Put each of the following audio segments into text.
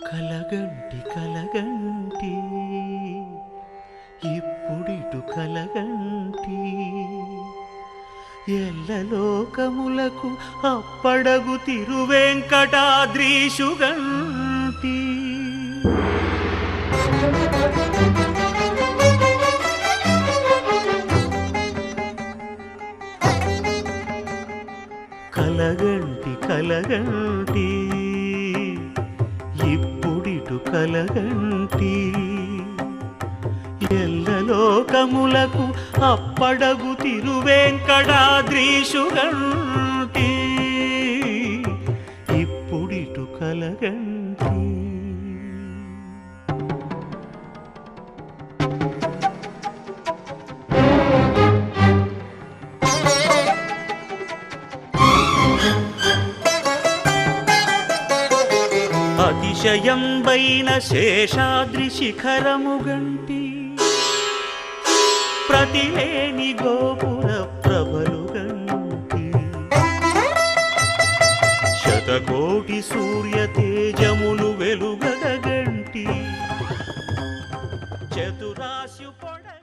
కలగంటి కలగంటి ఇప్పుడిటు కలగంటి ఎల్లలోకములకు అప్పడగు తిరువెంకటాద్రీషుగంటి కలగంటి కలగంటి ఇప్పుడిటు కలగంటి ఎల్లలోకములకు అప్పడగు తిరువెంకటాద్రీషుగంటి ఇప్పుడిటు కలగంటి అతిశయంబైన శేషాద్రి శిఖరముగంటి ప్రతిలేని గోపుర ప్రభలుగంటి శతకోటి సూర్య తేజములు వెలుగగంటి చతురాశు పొడగ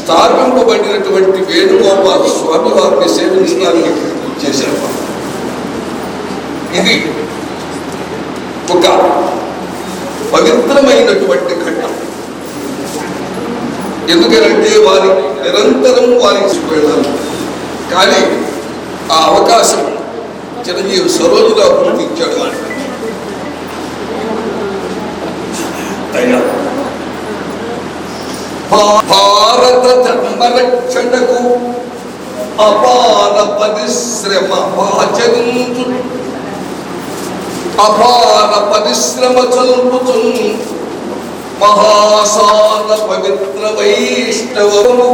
స్థాపింపబడినటువంటి వేణుగోపాల స్వామి వారిని సేవించడానికి చేశారు. ఇది ఒక పవిత్రమైనటువంటి ఘట్టం. ఎందుకంటే వారి నిరంతరం వారికి వెళ్ళాలి. కానీ ఆ అవకాశం చిరంజీవి సరోజురావు గుర్తించాడు. భారత ధర్మరక్షణకు అపార పరిశ్రమ ఆచరించు, అపార పరిశ్రమ చల్పుచు మహాసార పవిత్ర వైష్ణవము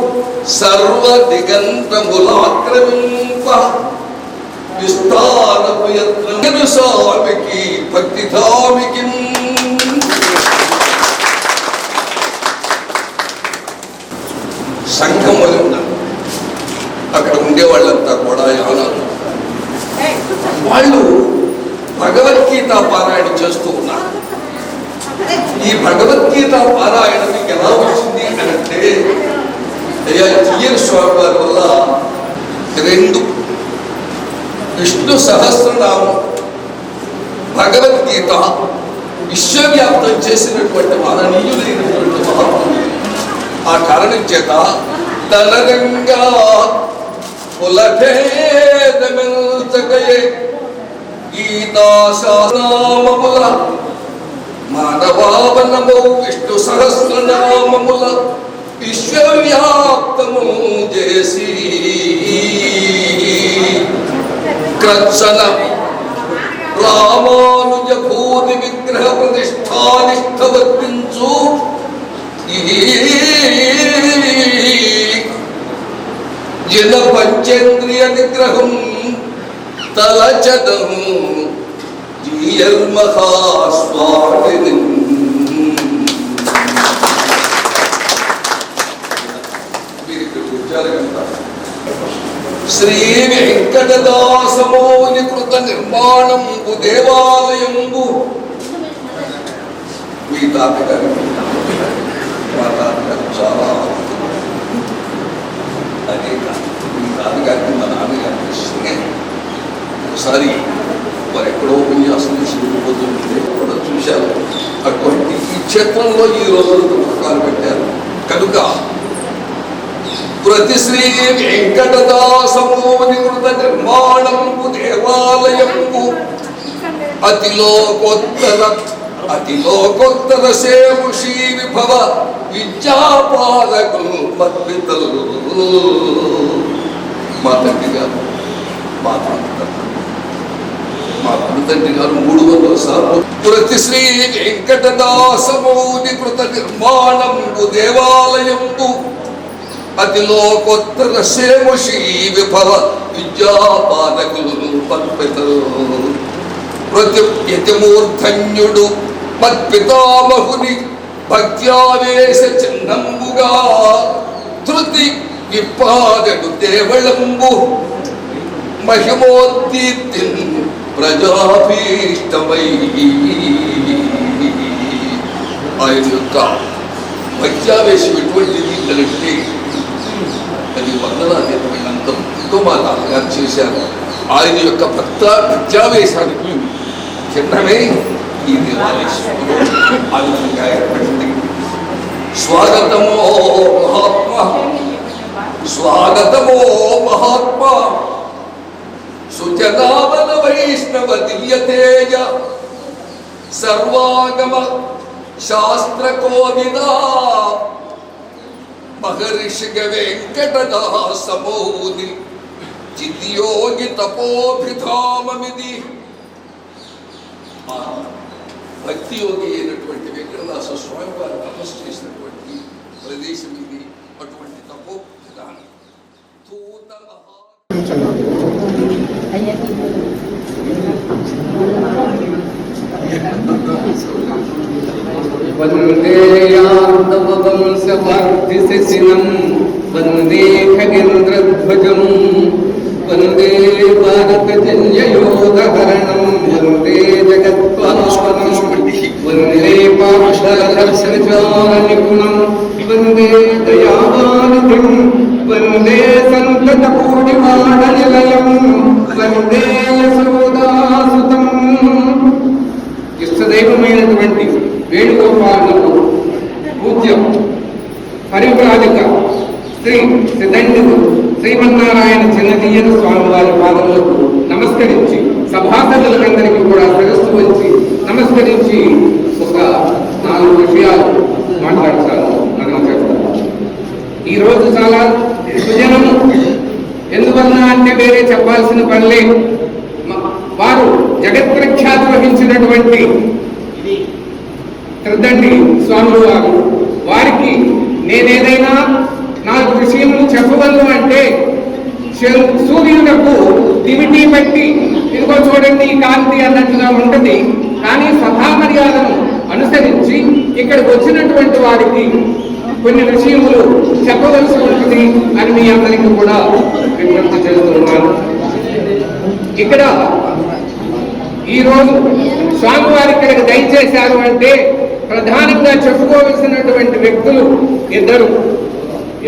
సర్వ దిగంతములాక్రమింప విస్తారపు యత్నము స్వామికి భక్తిధామికి. సంఘం వల్ల ఉన్నారు. అక్కడ ఉండేవాళ్ళంతా కూడా యానాలు. వాళ్ళు భగవద్గీత పారాయణ చేస్తూ ఉన్నారు. ఈ భగవద్గీత పారాయణ మీకు ఎలా వచ్చింది అంటే జిఎన్ స్వామి వారి వల్ల 2 విష్ణు సహస్రనామం భగవద్గీత విశ్వవ్యాప్తం చేసినటువంటి మాననీయులైనటువంటి మహాత్ములు. ఆ కారణం చేత తనరంగా కులభేదమెల్చకయే గీతాశాస్త్రనామముల మానవావనమౌ విష్ణు సహస్రనామముల విశ్వవ్యాప్తము చేసి క్రచ్చన రామానుజ భూతి విగ్రహ ప్రతిష్టానిష్ట వర్తించు జన పంచేంద్రియ నిగ్రహం తలచదము మహాస్వామిని. శ్రీ వెంకటదాసమౌని కృత నిర్మాణంబు దేవాలయంబు. మీ తాతగారు మా తాతగారు చాలా అదే మీ తాతగారికి మా నాన్నగారికి ఒకసారి వారు ఎక్కడో ఉపన్యాసం తీసుకుపోతుంటే కూడా చూశారు. అటువంటి ఈ క్షేత్రంలో ఈ రోజులు పుస్తకాలు పెట్టారు కనుక ప్రతి శ్రీ వెంకటదాసమౌని కృత నిర్మాణంబు దేవాలయంబు అతిలోకోత్తర సేవు శ్రీ విభవ విద్యాపాలకులు మద్వితలు. మా తండ్రి గారు మా తండ్రి గారు 300 సార్లు ప్రతి శ్రీ వెంకటదాసమౌని కృత నిర్మాణంబు దేవాలయంబు అతిలోకోత్తర సేవ శ్రీ విభవ విద్యాపాలకులు మద్వితలు. ప్రత్యమూర్ధన్యుడు మత్పితామహుని భక్త్యావేశ చిహ్నంబుగా ధృతి విప్పాదడు దేవళంబు మహిమోద్దీప్తి ప్రజాభీష్టమై. ఆయన యొక్క భక్త్యావేశం ఎటువంటిది అంటే అది వందనాతీతమైనంతో మా నాన్నగారు చేశారు. ఆయన యొక్క భక్త్యావేశానికి చిహ్నమే ఈ దేవాలయం ఆ విధంగా ఏర్పడింది. స్వాగతమో మహాత్మా, స్వాగతమో మహాత్మా, సుజనావన వైష్ణవ దివ్యతేజ సర్వాగమ శాస్త్ర కోవిదా మహర్షిగ వెంకటదాసమౌని చిద్యోగి తపోభిధామమిది. భక్తి యోగి అయినటువంటి వెంకటదాస స్వామి వారు తపస్సు చేసినటువంటి ప్రదేశం ఇది. అటువంటి తపో విధానం వందే యాదవవంశవర్ధిశిశినం వందే ఖగేంద్రధ్వజం వందే భారతజన్యయోధహరణం వందే జగత్పావనం వందే పార్షదర్శనచారనిపుణం వందే దయావాన్ భూమిం వందే సంతత కోటివాడ నిలయం వందే యశోదాసుతం. ఇష్టదైవమైనటువంటి వేణుగోపాలకు పూజ్యం పరివ్రాజక శ్రీ సిద్ధండుడు శ్రీమన్నారాయణ చిన్నతీయన స్వామి వారి పాదములకు నమస్కరించి సభాసదులందరికీ కూడా శిరస్సు వచ్చి నమస్కరించి ఒక 4 విషయాలు మాట్లాడతాను. మనం చెప్తాను. ఈరోజు చాలా సుజనము. ఎందువలన అంటే వేరే చెప్పాల్సిన పనిలే. వారు జగత్ప్రఖ్యాతి వహించినటువంటి త్రిదండి స్వాములు వారు. వారికి నేనేదైనా 4 విషయములు చెప్పవలను అంటే సూర్యులకు దివిటి బట్టి ఇదిగో చూడండి ఈ కాంతి అన్నట్టుగా ఉంటుంది. కానీ సభా మర్యాదను అనుసరించి ఇక్కడికి వచ్చినటువంటి వారికి కొన్ని విషయములు చెప్పవలసి ఉంటుంది అని మీ అందరికీ కూడా విజ్ఞప్తి చేస్తున్నాను. ఇక్కడ ఈరోజు స్వామివారి ఇక్కడికి దయచేశారు అంటే ప్రధానంగా చెప్పుకోవలసినటువంటి వ్యక్తులు 2.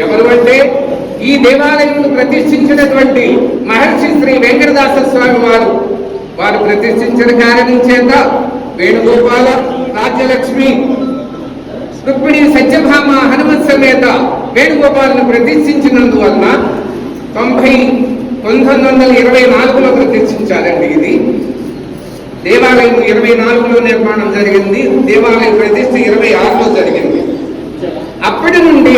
ఎవరు అంటే ఈ దేవాలయంను ప్రతిష్ఠించినటువంటి మహర్షి శ్రీ వెంకటదాస స్వామి వారు ప్రతిష్ఠించిన కారణం చేత వేణుగోపాల, రాజ్యలక్ష్మి, రుక్మిణి, సత్యభామ, హనుమత్ సమేత వేణుగోపాలను ప్రతిష్ఠించినందువలన 1924లో ప్రతిష్ఠించారండి. ఇది దేవాలయం 24లో నిర్మాణం జరిగింది. దేవాలయం ప్రతిష్ఠ 26లో జరిగింది. అప్పటి నుండి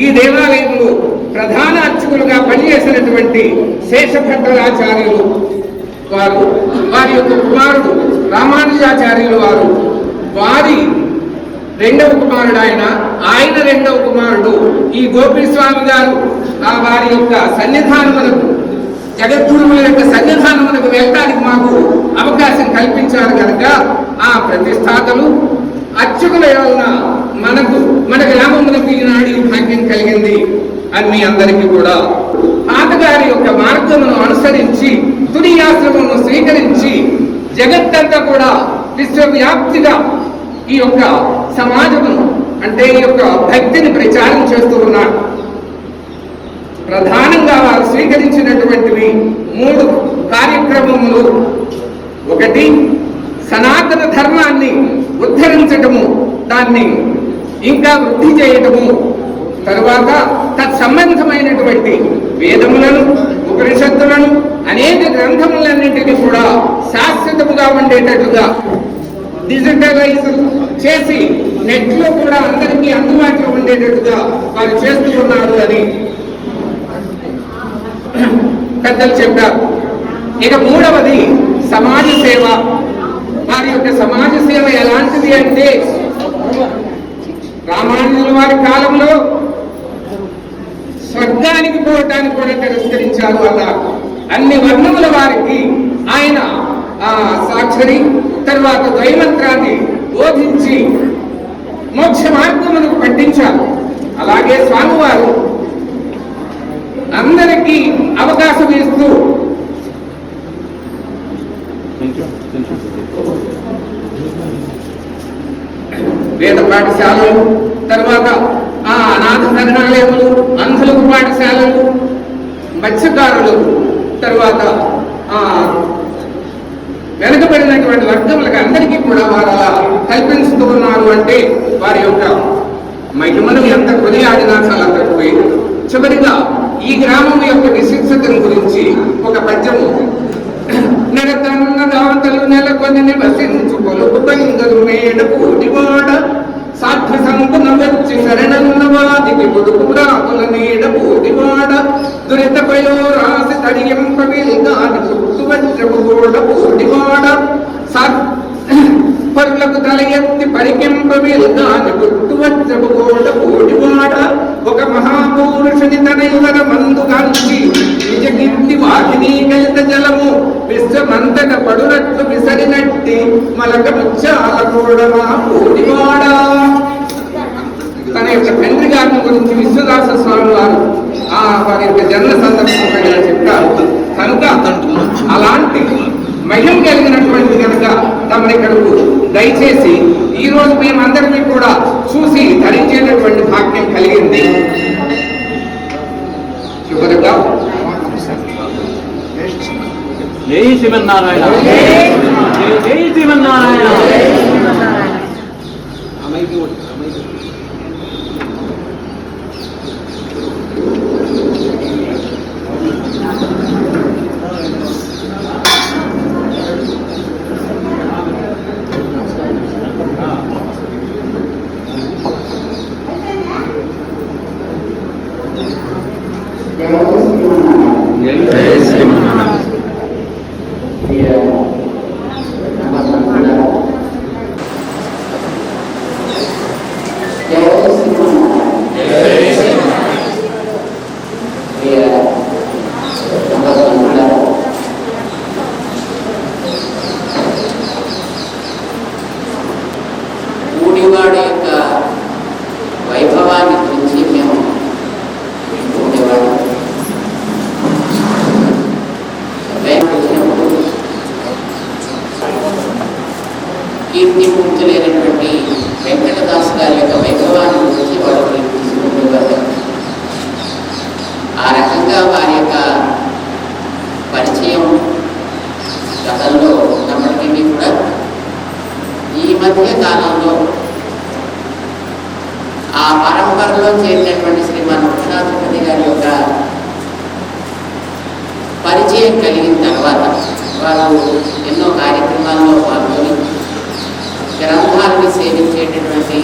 ఈ దేవాలయంలో ప్రధాన అర్చకులుగా పనిచేసినటువంటి శేషభట్టాచార్యులు వారి యొక్క కుమారుడు రామానుజాచార్యులు వారి 2వ కుమారుడు ఆయన 2వ కుమారుడు ఈ గోపీస్వామి గారు వారి యొక్క సన్నిధానములకు జగద్గురువుల యొక్క సన్నిధానములకు వెళ్ళడానికి మాకు అవకాశం కల్పించారు కనుక ఆ ప్రతిష్టాతలు అర్చకుల వలన మన గ్రామములకు ఈనాడు భాగ్యం కలిగింది అని మీ అందరికీ కూడా తాతగారి యొక్క మార్గమును అనుసరించి తురియాశ్రమమును స్వీకరించి జగత్తంతా కూడా విశ్వవ్యాప్తిగా ఈ యొక్క సమాజమును అంటే ఈ యొక్క భక్తిని ప్రచారం చేస్తూ ఉన్నారు. ప్రధానంగా వారు స్వీకరించినటువంటివి 3 కార్యక్రమములు. 1 సనాతన ధర్మాన్ని ఉద్ధరించటము, దాన్ని ఇంకా వృద్ధి చేయటము. తరువాత తత్సంబంధమైనటువంటి వేదములను, ఉపనిషత్తులను, అనేక గ్రంథములన్నింటినీ కూడా శాశ్వతముగా ఉండేటట్టుగా డిజిటలైజ్ చేసి నెట్లో కూడా అందరికీ అందుబాటులో ఉండేటట్టుగా వారు చేస్తూ ఉన్నారు అని పెద్దలు చెప్పారు. ఇక 3వది సమాజ సేవ. వారి యొక్క సమాజ సేవ ఎలాంటిది అంటే రామానుజుల వారి కాలంలో స్వర్గానికి పోవటానికి కూడా తిరస్కరించారు. అలా అన్ని వర్ణముల వారికి ఆయన సాక్షరి తర్వాత ద్వైమంత్రాన్ని బోధించి మోక్ష మార్గములకు పట్టించారు. అలాగే స్వామివారు అందరికీ అవకాశం ఇస్తూ వేద పాఠశాలలు, తర్వాత అనాథ శరణాలయములు, అంధులకు పాఠశాలలు, మత్స్యకారులు, తర్వాత వెనుకబడినటువంటి వర్గములకు అందరికీ కూడా వారు అలా కల్పిస్తూ ఉన్నారు. అంటే వారి యొక్క మహిమను ఎంత కొనియాడినా చాలా తక్కువే. చివరిగా ఈ గ్రామం యొక్క విశిష్టతను గురించి ఒక పద్యము. నెలతన్న దాతలు నెలకొని నివసించు పొలుపు బంగరు మేడ పూటివాడ సాధ్య సంపున వచ్చి శరణన్నవాదికి పొడుపు రాకుల నీడ పూటివాడ దురిత పయో రాసి తడియంపవిల్గాని పుట్టు వజ్రపు గోడ పూటివాడ పరులకు తల ఎత్తి పరికెంపవిల్గాని పుట్టు వజ్రపు గోడ పూటివాడ ఒక మహాపురుషుని తన యువన మందుగాంచి నిజ కీర్తి వాహిని కలిత జలము విశ్వమంతట పడునట్లు విసరినట్టి మలక ముచ్చాల కూడమా పూడివాడ. తన యొక్క తండ్రి గారిని గురించి విశ్వదాస స్వామి వారి యొక్క జన్మ సందర్భంగా చెప్పారు. కనుక అలాంటి మహిమ కలిగినటువంటి కనుక తమని ఇక్కడకు దయచేసి ఈ రోజు మేమందరినీ కూడా చూసి ధరించేటటువంటి భాగ్యం కలిగింది. చివరిగా జై శ్రీమన్నారాయణ, జై శ్రీమన్నారాయణ. ఊడివాడి యొక్క వైభవాన్ని గురించి మేము వింటూ ఉండేవాడు. కీర్తిమూర్తులైనటువంటి వెంకటదాస్ గారి యొక్క వైభవాన్ని గురించి వాళ్ళు తీసుకుంటుండేవారు. ఆ రకంగా వారి యొక్క పరిచయం గతంలో ఉన్నప్పటికీ కూడా ఈ మధ్య కాలంలో ఆ పరంపరలో చేరినటువంటి శ్రీమాన్ కృష్ణాధిపతి గారి యొక్క పరిచయం కలిగిన తర్వాత వారు ఎన్నో కార్యక్రమాల్లో పాల్గొని గ్రంథాలని సేవించేటటువంటి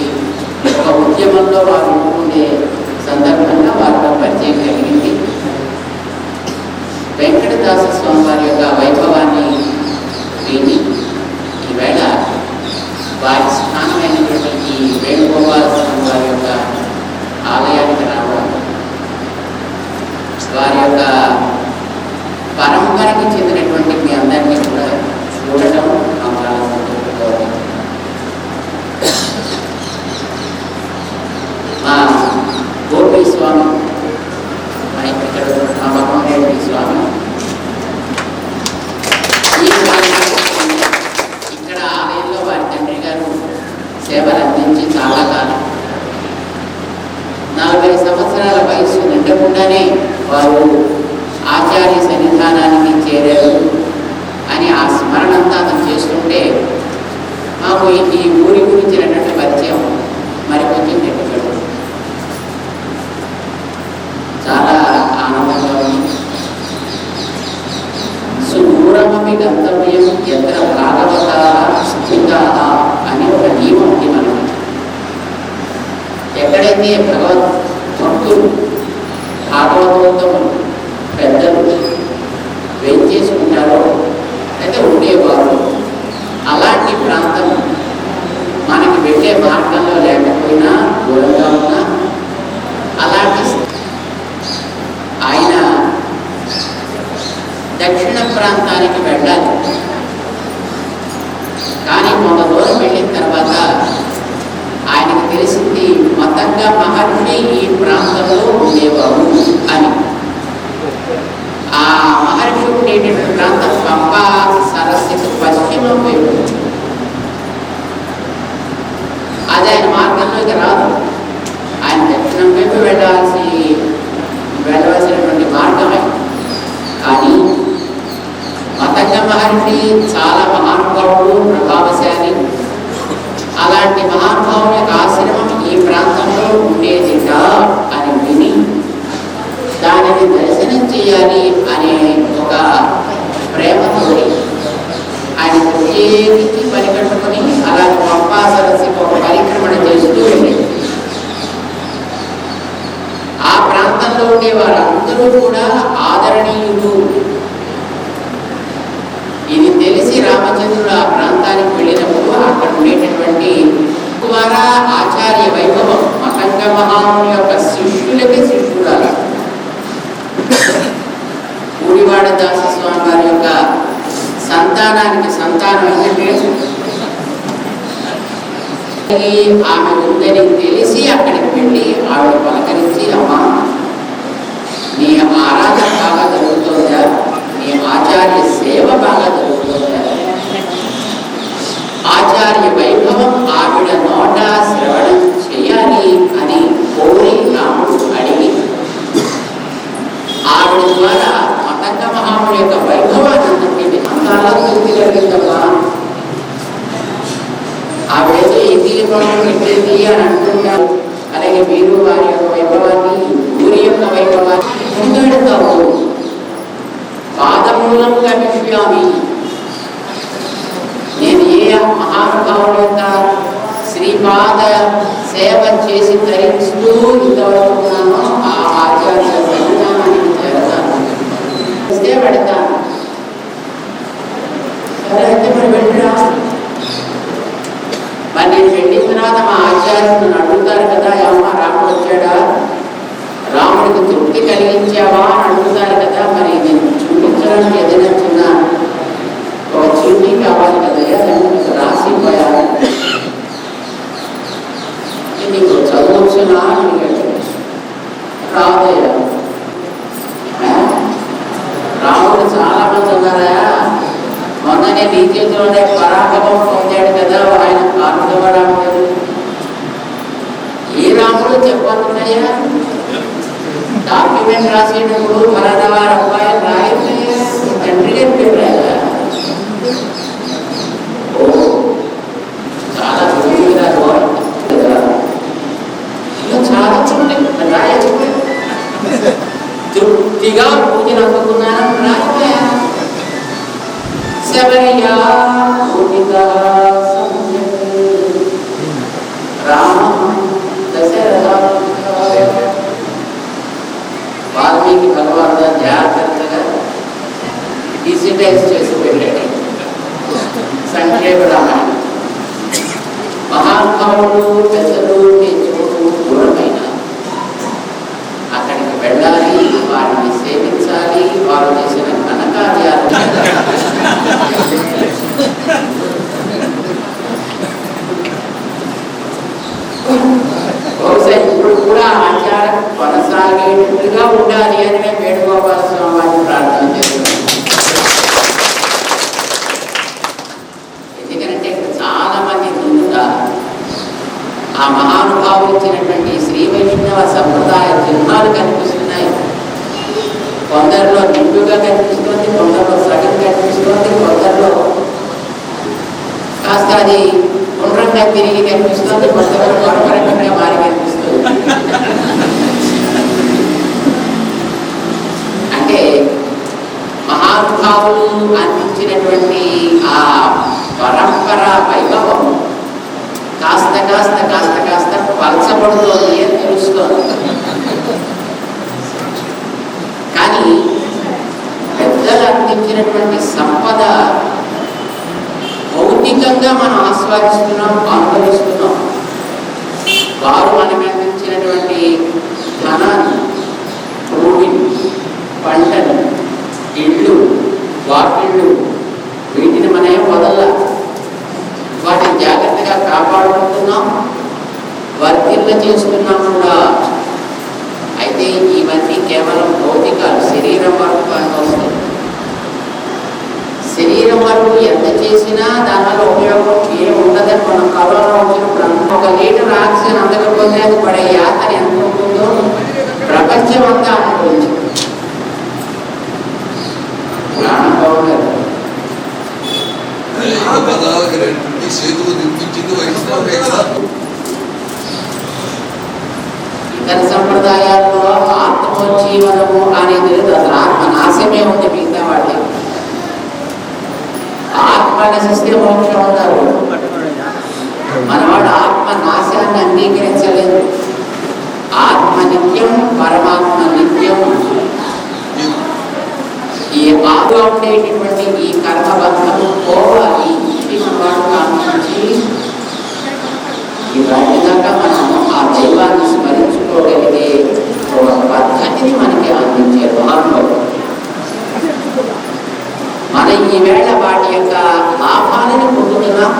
ఒక ఉద్యమంలో వారు ఉండే సందర్భంగా వారితో పరిచయం కలిగింది. వెంకటదాస స్వామి వారి యొక్క వైభవాన్ని విని ఈవేళ వారి స్థానమైనటువంటి ఈ వేణుగోపాల స్వామి వారి యొక్క ఆలయానికి రావడం, వారి యొక్క పరంపరకి చెందినటువంటి మీ అందరినీ కూడా చూడటం నాకు చాలా సంతోషంగా ఉంది. మా గోపీ స్వామి, మా ఇక్కడ మా మహమ్మరెడ్డి స్వామి, ఇక్కడ ఆలయంలో వారి తండ్రి గారు సేవలు అందించి చాలా కాలం 40 సంవత్సరాల వయసు నిండకుండానే వారు ఆచార్య సన్నిధానానికి చేరారు అని ఆ స్మరణంతా అతను చేస్తుంటే మాకు ఈ ఊరి గురించినటువంటి పరిచయం మరి కొంచెం గట్టిపడు చాలా ఆనందంగా ఉంది. సుదూరమపి గంతవ్యం యత్ర భాగవతాః స్థితాః అని ఒక నియమం ఉంది మనకి. ఎక్కడైతే భగవద్ భక్తులు భాగవతోత్తములు పెద్దలు వేయించేసుకుంటారో అయితే ఉండేవారు, అలాంటి ప్రాంతం మనకి వెళ్ళే మార్గంలో లేకపోయినా దూరంగా ఉన్నా అలాంటి ఆయన దక్షిణ ప్రాంతానికి వెళ్ళాలి. కానీ కొంత దూరం వెళ్ళిన తర్వాత ఆయనకు తెలిసింది మతంగా మహర్షి ఈ ప్రాంతంలో ఉండేవారు అని. ఆ మహర్షి ఉండేటువంటి ప్రాంతం పంపా సరస్సుకు పశ్చిమం వైపు. అది ఆయన మార్గంలోకి రాదు. ఆయన దక్షిణం వైపు వెళ్ళవలసినటువంటి మార్గమే. కానీ మతంగ మహర్షి చాలా మహానుభావుడు, ప్రభావశాలి. అలాంటి మహానుభావుని యొక్క ఆశ్రమం ఈ ప్రాంతంలో ఉండేదిట అని విని దానిని దర్శనం చేయాలి అనే ఒక ప్రేమతో ఆయన ప్రత్యేకించి పరికట్టుకొని అలాంటి పంపా సరస్సుకు ఒక పరిక్రమణ చేస్తూ ఉండేది. ఆ ప్రాంతంలో ఉండే వారందరూ కూడా ఆదరణీయులు. ఇది తెలిసి రామచంద్రుడు ఆ ప్రాంతానికి వెళ్ళినప్పుడు అక్కడ ఉండేటటువంటి ద్వారా ఆచార్య వైభవం మతంగ మహాముని యొక్క శిష్యులకి శిష్యురాలు ఊడివాడ దాసస్వామి వారి యొక్క సంతానానికి సంతానం ఏంటంటే ఆమె ఉందని తెలిసి అక్కడికి వెళ్ళి ఆవిడ పలకరించి, అమ్మా నీ ఆరాధన బాగా జరుగుతుందా, నీ ఆచార్య సేవ బాగా జరుగుతుందా, వెళ్ళింది అని అంటుంటారు. అలాగే మీరు వారి యొక్క వైభవాన్ని, ఊరి యొక్క వైభవాన్ని ముందెడతాము. పాదమూలం గమిష్యామి. నేను ఏ మహానుభావుల యొక్క శ్రీపాద సేవ చేసి ధరిస్తూ ఇంతవరకు ఉన్నానో ఆ ఆచార్య సన్నిధానానికి చేరతాను, పెడతాను. సరే అయితే మరి వెళ్ళిరా. మరి నేను వెళ్ళిన తర్వాత మా ఆచార్యులు అడుగుతారు కదా, ఏమన్నా రాముడు వచ్చాడా, రాముడికి తృప్తి కలిగించావా అని అడుగుతారు కదా. మరి నేను చూపించడానికి ఏదైనా చిన్న ఒక చీటీ కావాలి కదా, రాసి పోయాలి. నీకు చదవచ్చునా అని రాదయ్యా. రాముడు చాలా మంది ఉన్నారా, మొన్ననే నీ చేతిలోనే పరాభవం పొందాడు కదా ఆయన కార్తవ రాముడు. ఏ రాముడు చెప్పనున్నాయా, డాక్యుమెంట్ రాసేటప్పుడు మరణ అబ్బాయి రాయితే తండ్రి గారి పేరు రాయా. ఓ చాలా తృప్తిగా చాలా రాయచ్చు. తృప్తిగా పూజలు అందుకున్నాను రాయా. శబరియా రామ దశరథ వాల్మీకి భగవానుడు జాగ్రత్తగా డిజిటైజ్ చేసి వెళ్ళాడు సంక్షేప రామాయణం. మహానుభావులు పెద్దలు చోటు దూరమైన అక్కడికి వెళ్ళాలి, వారిని సేవించాలి, వారు చేసిన ఘనకార్యాలు. బహుశా ఇప్పుడు కూడా ఆచారం కొనసాగేటట్టుగా ఉండాలి అని మేము వేణుగోపాల స్వామి వారిని ప్రార్థన చేస్తున్నాం. ఎందుకంటే ఇక్కడ చాలా మంది ముందుగా ఆ మహానుభావులు ఇచ్చినటువంటి శ్రీ వైష్ణవ సంప్రదాయ చిహ్నాలు కనిపిస్తున్నాయి. కొందరిలో నిండుగా కనిపిస్తుంది, కొందరిలో సగం కనిపిస్తుంది, కొందరిలో కాస్త అది గుండ్రంగా తిరిగి కనిపిస్తుంది, కొందరు మరొకరకంగా మారి కనిపిస్తుంది. అంటే మహానుభావులు అందించినటువంటి ఆ పరంపర వైభవం కాస్త కాస్త కాస్త కాస్త పలచబడుతోంది అని తెలుస్తోంది. కానీ పెద్దలు అందించినటువంటి సంపద భౌతికంగా మనం ఆస్వాదిస్తున్నాం, అనుభవిస్తున్నాం. వారు మనకు అందించినటువంటి ధనాన్ని, భూమిని, పంటను, ఇళ్ళు, వాకిళ్ళు, వీటిని మనమే వదల, వాటిని జాగ్రత్తగా కాపాడుకుంటున్నాం, వర్తిల్ల చేస్తున్నాం కూడా. అయితే ఇవన్నీ కేవలం భౌతికాలు, శరీరం వరకు పనికొస్తాయి. శరీరం వరకు ఎంత చేసినా దానివల్ల ఉపయోగం ఏం ఉండదని మనం కరోనా వచ్చినప్పుడు 1 లీటర్ ఆక్సిజన్ అందకపోతే అది పడే యాతన ఎంత ఉంటుందో ప్రపంచం అంతా అనుభవించింది. ఇతర సంప్రదాయాల్లో ఆత్మోజ్జీవనము అనేది అసలు ఆత్మ నాశమే ఉంది. మిగతా వాటి ఆత్మ నశిస్తే మోక్షం ఉంటారు. మనవాడు ఆత్మ నాశాన్ని అంగీకరించలేదు. ఆత్మ నిత్యం, పరమాత్మ నిత్యం. ఈ ఆత్మ ఉండేటటువంటి ఈ కర్మబంధము పోవాలి. ఇది మనవాడు కాంక్షించి ఇవాటి దాకా మనం ఆ దైవాన్ని స్మరించుకోగలిగే ఒక పద్ధతిని మనకి అందించే మహానుభావుడు. మన ఈవేళ వాటి యొక్క లాభాలను పొందుతున్నాం.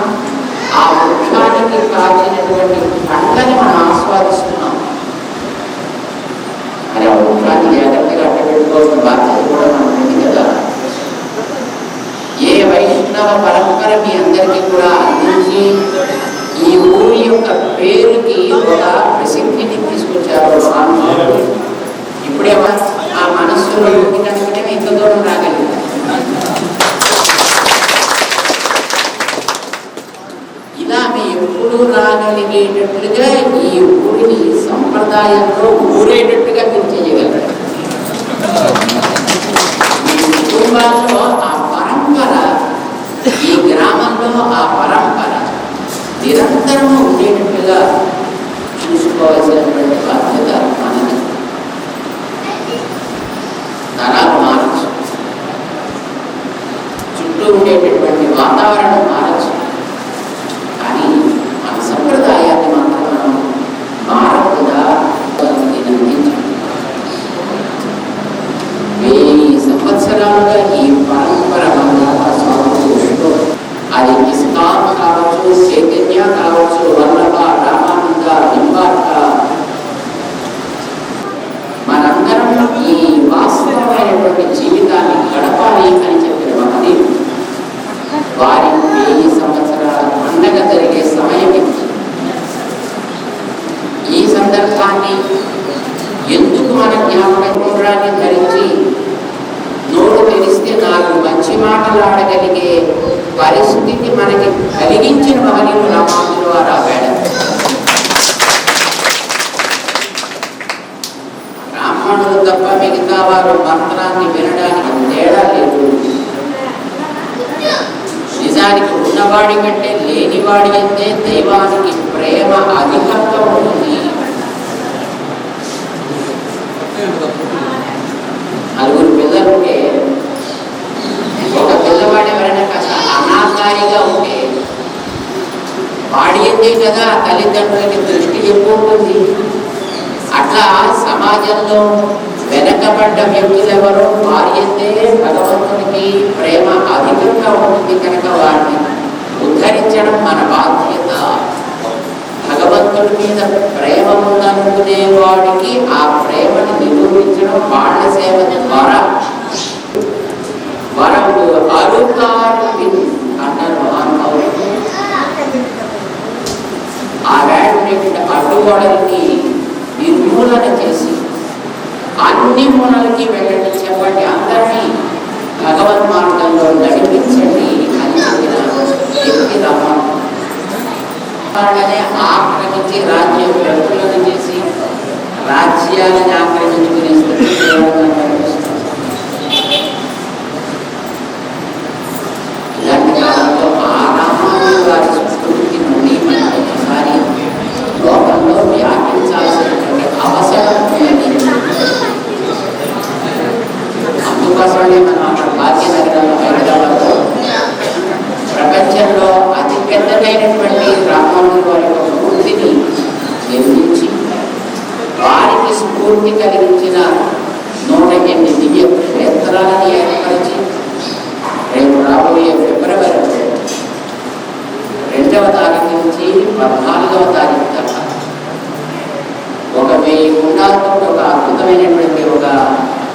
ఆ వృక్షానికి కాల్చినటువంటి పంటని మనం ఆస్వాదిస్తున్నాం. మరి ఆ వృక్షాన్ని జాగ్రత్తగా అడ్డుపెట్టుకోవాల్సిన బాధ్యత కూడా మనకు ఉంది కదా. ఏ వైష్ణవ పరంపర మీ అందరికీ కూడా అందించి ఈ ఊరి యొక్క పేరుకి ఒక ప్రసిద్ధిని తీసుకొచ్చారు మహానుభావుడు. ఇప్పుడే ఆ మనస్సులో కనుకుంటే ఇంత దూరం రాగలిగారు. ఇలా మీ ఎప్పుడు రాగలిగేటట్లుగా ఈ ఊరిని సంప్రదాయంలో ఊరేటట్టుగా మీరు చేయగలరు. మీ కుటుంబాల్లో ఆ పరంపర, ఈ గ్రామంలో ఆ పరంపర నిరంతరము ఉండేటట్టుగా చూసుకోవాల్సినటువంటి బాధ్యత మనది. తరాలు మారచ్చు, చుట్టూ ఉండేటటువంటి వాతావరణం మారచ్చు, కానీ మన సంప్రదాయాన్ని మాత్రం మనం మారకుండా వెయ్యి సంవత్సరాలుగా ఈ పరంపర సాగుతూ, అది ఇస్కాన్ కావచ్చు, చైతన్య కావచ్చు, వల్లభ, రామానంద, లింబార్క, మనందరం ఈ వాస్తవమైనటువంటి జీవితాన్ని గడపాలి అని చెప్పిన మహనీయులు వారి 1000 సంవత్సరాల పండగ జరిగే సమయం ఇది. ఈ సందర్భాన్ని ఎందుకు మన జ్ఞాపకాన్ని ధరించి నోరు తెరిస్తే 4 మంచి మాటలాడగలిగే పరిస్థితి మనకి కలిగించిన మహనీయులు రామానుజుల వారు ఆపాడు. బ్రాహ్మణులు తప్ప మిగతా వారు మంత్రాన్ని వినడానికి తేడా లేదు. నిజానికి ఉన్నవాడి కంటే లేనివాడి అయితే దైవానికి ప్రేమ అధికంగా ఉంటుంది. నలుగురు పిల్లలుంటే ఒక పిల్లవాడు ఎవరైనా కాస్త అనాకారిగా ఉంటే వాడి అయితే కదా తల్లిదండ్రులకి దృష్టి ఎక్కువ ఉంటుంది. అట్లా సమాజంలో వెనకబడ్డ వ్యక్తులెవరో వారి అయితే భగవంతునికి ప్రేమ అధికంగా ఉంటుంది కనుక వారిని ఉద్ధరించడం మన బాధ్యత. భగవంతుడి మీద ప్రేమ ఉందనుకునే వాడికి ఆ ప్రేమను నిరూపించడం వాళ్ళ సేవ ద్వారా. వరము అరుకారు అంటారు మహానుభావులు. ఆ వేడునేటువంటి అడ్డుగోడల్ని నిర్మూలన చేసి అన్ని మూలలకి వెళ్ళండి, చెప్పండి, అందరినీ భగవన్ మార్గంలో నడిపించండి అని చెప్పిన వ్యక్తి రామానుజుడు. ఆక్రమించి రాజ్యం వ్యక్తులను చేసి రాజ్యాలను ఆక్రమించుకునే ఇలాంటి కాలంలో ఆ రామానుజుల వారి స్ఫూర్తి నుండి మనం ఒకసారి లోకంలో వ్యాపించాల్సినటువంటి అవసరం ఉన్నది. అందుకోసమే మనం అక్కడ భాగ్యనగరంలో హైదరాబాద్లో ప్రపంచంలో అతి పెద్దదైనటువంటి రామానుజుల వారి యొక్క మూర్తిని నిర్మించి వారికి స్ఫూర్తి కలిగించిన 108 దివ్య క్షేత్రాలను ఏర్పరిచి రేపు రాబోయే ఫిబ్రవరి 2వ తారీఖు నుంచి 14వ తారీఖు దాకా 1000 కుండాలతో ఒక అద్భుతమైనటువంటి ఒక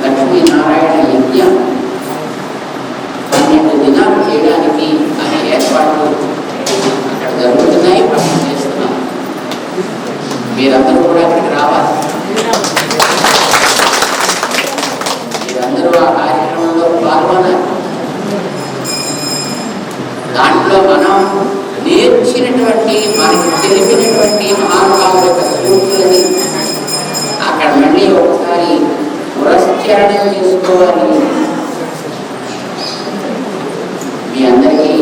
లక్ష్మీనారాయణ యజ్ఞం 12 దినాలు చేయడానికి అనే ఏర్పాట్లు అక్కడ జరుగుతున్నాయి, ప్రయత్నం చేస్తున్నాం. మీరందరూ కూడా అక్కడికి రావాలి. మీరందరూ ఆ కార్యక్రమంలో పాల్గొనాలి. దాంట్లో మనం నేర్చినటువంటి, మనకి తెలిపినటువంటి మహానుభావుల యొక్క స్ఫూర్తులని అక్కడ మళ్ళీ ఒకసారి పురస్చరణం చేసుకోవాలి. మీ అందరికీ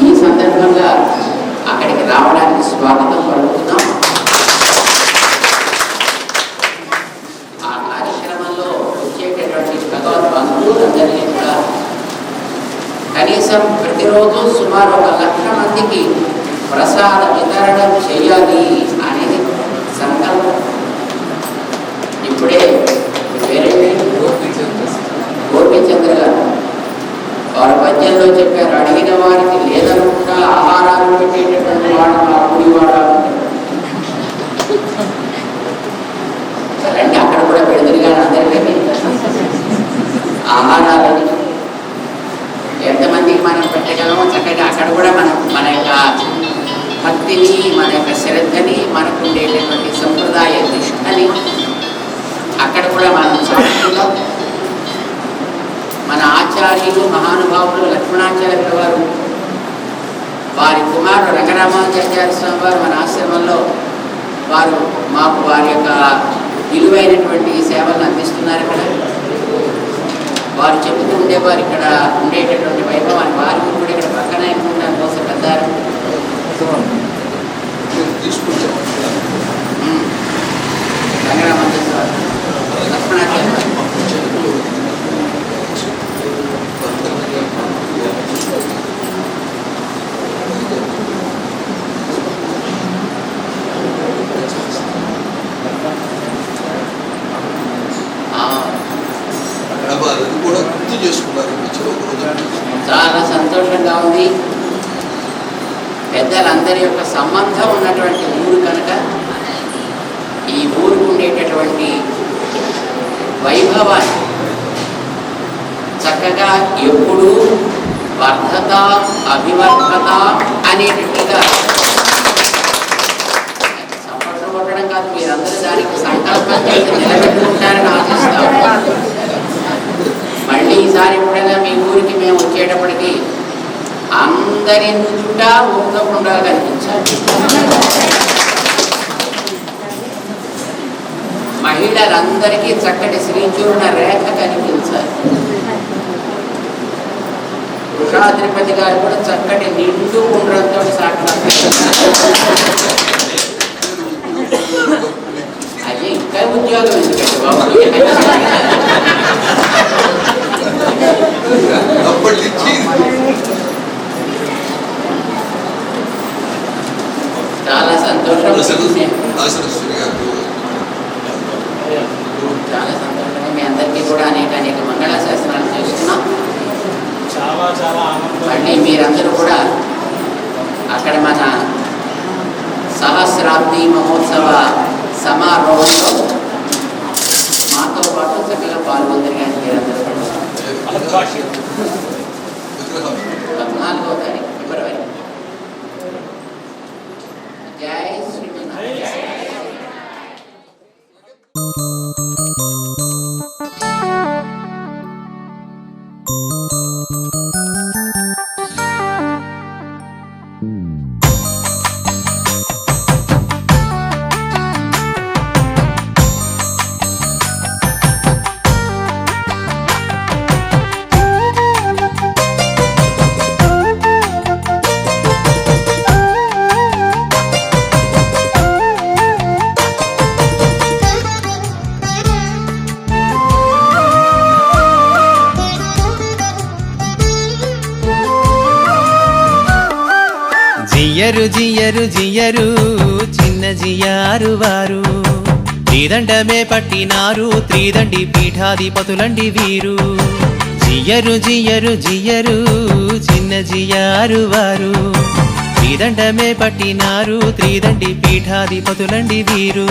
ఈ సందర్భంగా అక్కడికి రావడానికి స్వాగతం పలుకుతున్నాం. ఆ కార్యక్రమంలో వచ్చేటటువంటి భగవద్ బంధువులందరినీ కూడా కనీసం ప్రతిరోజు సుమారు 1,00,000 మందికి ప్రసాద వితరణ చేయాలి అనేది సంకల్పం. ఇప్పుడే గోపీచంద్ర గారు వారి పద్యంలో చెప్పారు, అడిగిన వారికి లేదనుకుంటా ఆహారాలు పెట్టేటటువంటి వాడు ఆ గుడివాడ. రండి, అక్కడ కూడా పెడతారు అందరికీ ఆహారాలని ఎంతమందికి మనం పెట్టగలమో చక్కగా అక్కడ కూడా మనం మన యొక్క భక్తిని, మన యొక్క శ్రద్ధని, మనకు ఉండేటటువంటి సంప్రదాయ నిష్ఠని అక్కడ కూడా మనం చాటుకుందాం. మన ఆచార్యులు మహానుభావులు లక్ష్మణాచార్యుల వారు వారి కుమారుడు రంగరామానుజాచార్య స్వామి వారు మన ఆశ్రమంలో వారు మాకు వారి యొక్క విలువైనటువంటి సేవలను అందిస్తున్నారు. ఇక్కడ వారు చెబుతూ ఉండేవారు ఇక్కడ ఉండేటటువంటి వైభవాన్ని. వారి కూడా ఇక్కడ పక్కన అనుకుంటాను కోసం పెద్దారు రంగరామానుజ స్వామి లక్ష్మణాచార్య కూడా గుర్తు చేసుకున్నారు. చాలా సంతోషంగా ఉంది. పెద్దలందరి యొక్క సంబంధం ఉన్నటువంటి ఊరు కనుక ఈ ఊరుకు ఉండేటటువంటి వైభవాన్ని చక్కగా ఎప్పుడూ వర్ధత అభివర్ధత అనేటట్టుగా సంపర్కం కొట్టడం కాదు, మీరందరూ దానికి సంకల్పం చేసి నిలబెట్టుకుంటారని ఆశిస్తాం. మళ్ళీ ఈసారి ఎప్పుడైనా మీ ఊరికి మేము వచ్చేటప్పటికి అందరి నుదుట ఊరకుండా కనిపించాలి. మహిళలందరికీ చక్కటి శ్రీచూర్ణ రేఖ కనిపించాలి. వృషాద్రిపతి గారు కూడా చక్కటి నిండు ఉండ్రంతో అయ్యే ఇంకా ఉద్యోగం ఎందుకండి బాబు. చాలా సంతోషం. చాలా సంతోషంగా మీ అందరికీ కూడా అనేక మంగళాశాసనాలు చేస్తున్నాం. మళ్ళీ మీరందరూ కూడా అక్కడ మన సహస్రాబ్ది మహోత్సవ సమారోహంలో మాతో పాటు చక్కగా పాల్గొందరు. కానీ మీరందరూ 14వ తారీఖు ఫిబ్రవరి. జై శ్రీమన్నారాయణ. జియరు జియరు జియరు చిన్న జియారు వారు త్రిదండమే పట్టినారు త్రిదండి పీఠాధిపతులండి వీరు. జియరు జియరు జియరు చిన్న జియారు వారు త్రిదండమే పట్టినారు త్రిదండి పీఠాధిపతులండి వీరు.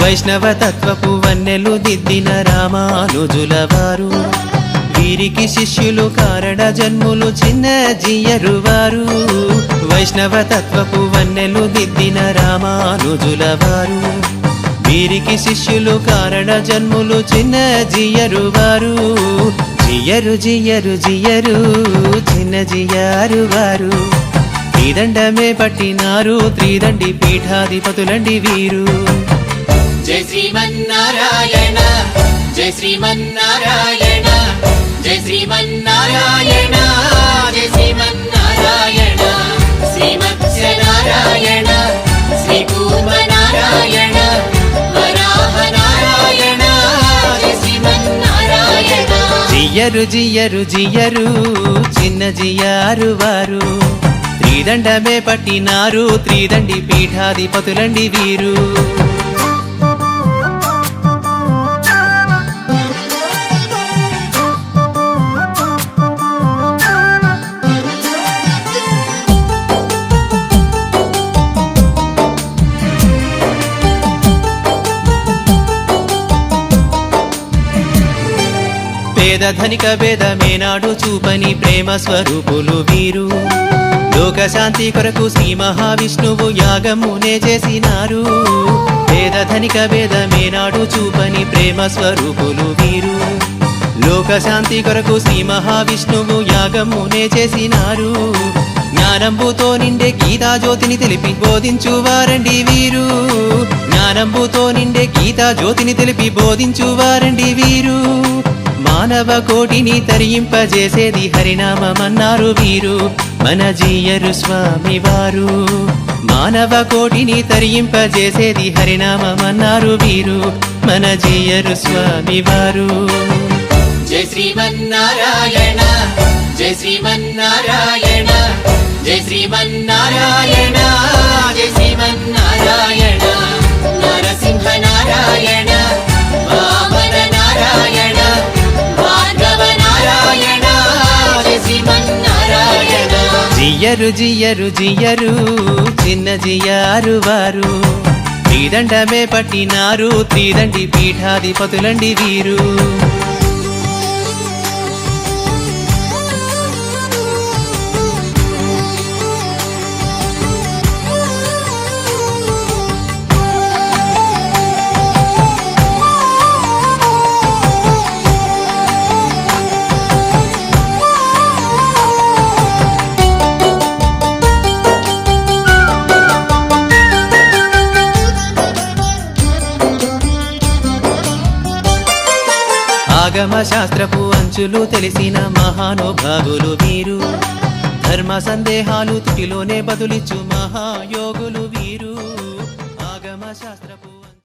వైష్ణవ తత్వపు వన్నెలు దిద్దిన రామానుజుల వారు వీరికి శిష్యులు కారణ జన్ములు చిన్న జియరు వారు. వైష్ణవ తత్వపు వన్నెలు దిద్దిన రామానుజుల వారు వీరికి శిష్యులు కారణ జన్ములు చిన్న జియరు వారు. జియరు జియరు జియరు చిన్న జియారు వారు త్రిదండమే పట్టినారు త్రిదండి పీఠాధిపతులండి వీరు. జై శ్రీమన్నారాయణ జై శ్రీమన్నారాయణ జై శ్రీమన్నారాయణ జై శ్రీమన్నారాయణ శ్రీమత్స్యనారాయణ శ్రీకూర్మనారాయణ వరాహనారాయణ జై శ్రీమన్నారాయణ. జియరు జియరు జియరు చిన్న జియారు వారు త్రిదండమే పట్టినారు త్రిదండి పీఠాధిపతులండి వీరు. పేద ధనిక భేదమేనాడు చూపని ప్రేమ స్వరూపులు వీరు. లోకశాంతి కొరకు శ్రీ మహావిష్ణువు యాగమునే చేసినారు. పేద ధనిక భేదమేనాడు చూపని ప్రేమ స్వరూపులు వీరు. లోకశాంతి కొరకు శ్రీ మహావిష్ణువు యాగమునే చేసినారు. జ్ఞానంబుతో నిండే గీతా జ్యోతిని తెలిపి బోధించువారండి వీరు. జ్ఞానంబుతో నిండే గీతా జ్యోతిని తెలిపి బోధించువారండి వీరు. మానవ కోటిని తరింపజేసేది హరినామమన్నారు వీరు. మన జీయరు స్వామి వారు. మానవ కోటిని తరింపజేసేది హరినామమన్నారు వీరు. మన జీయరు స్వామి వారు. జై శ్రీమన్నారాయణ జై శ్రీమన్నారాయణ జై శ్రీమన్నారాయణ జై శ్రీమన్నారాయణ నరసింహ నారాయణ వామన నారాయణ భార్గవ నారాయణ జై శ్రీమన్నారాయణ. జియ్యరు జియ్యరు జియ్యరు చిన్న జియ్యారు వారు. త్రిదండమే పట్టినారు త్రిదండి పీఠాధిపతులండి వీరు. ఆగమ శాస్త్రపు అంచులు తెలిసిన మహానుభావులు వీరు. ధర్మ సందేహాలు తుటిలోనే బదులిచ్చు మహాయోగులు వీరు. ఆగమ శాస్త్రపు